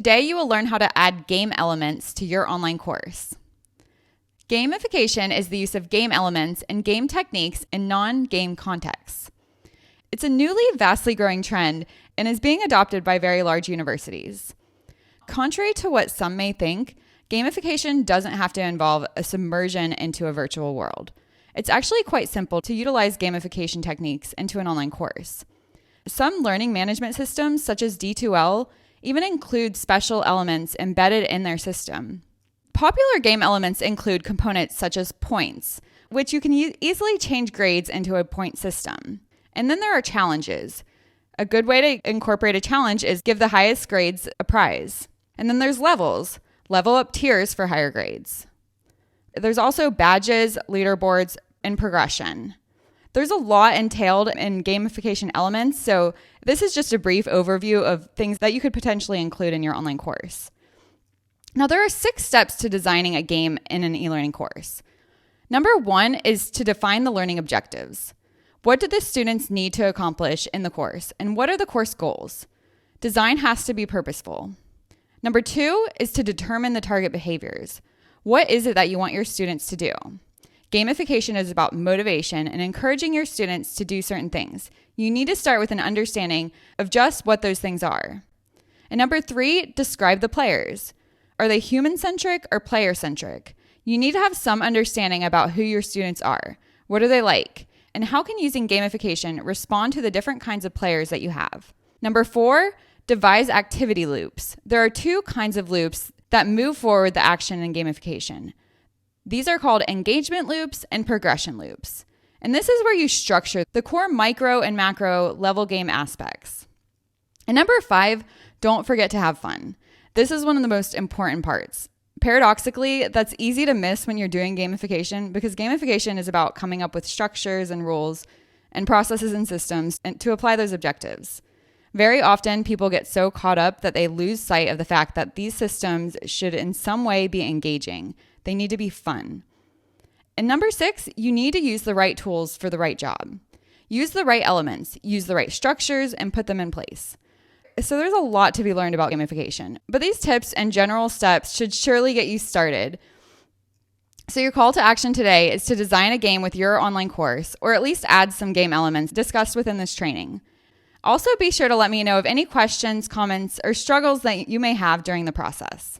Today, you will learn how to add game elements to your online course. Gamification is the use of game elements and game techniques in non-game contexts. It's a newly vastly growing trend and is being adopted by very large universities. Contrary to what some may think, gamification doesn't have to involve a submersion into a virtual world. It's actually quite simple to utilize gamification techniques into an online course. Some learning management systems, such as D2L, even include special elements embedded in their system. Popular game elements include components such as points, which you can easily change grades into a point system. And then there are challenges. A good way to incorporate a challenge is give the highest grades a prize. And then there's levels, level up tiers for higher grades. There's also badges, leaderboards, and progression. There's a lot entailed in gamification elements, so this is just a brief overview of things that you could potentially include in your online course. Now, there are 6 steps to designing a game in an e-learning course. Number 1 is to define the learning objectives. What do the students need to accomplish in the course, and what are the course goals? Design has to be purposeful. Number 2 is to determine the target behaviors. What is it that you want your students to do? Gamification is about motivation and encouraging your students to do certain things. You need to start with an understanding of just what those things are. And number 3, describe the players. Are they human-centric or player-centric? You need to have some understanding about who your students are. What are they like? And how can using gamification respond to the different kinds of players that you have? Number 4, devise activity loops. There are 2 kinds of loops that move forward the action in gamification. These are called engagement loops and progression loops. And this is where you structure the core micro and macro level game aspects. And number 5, don't forget to have fun. This is one of the most important parts. Paradoxically, that's easy to miss when you're doing gamification because gamification is about coming up with structures and rules and processes and systems and to apply those objectives. Very often, people get so caught up that they lose sight of the fact that these systems should in some way be engaging. They need to be fun. And number 6, you need to use the right tools for the right job. Use the right elements, use the right structures, and put them in place. So there's a lot to be learned about gamification, but these tips and general steps should surely get you started. So your call to action today is to design a game with your online course, or at least add some game elements discussed within this training. Also, be sure to let me know of any questions, comments, or struggles that you may have during the process.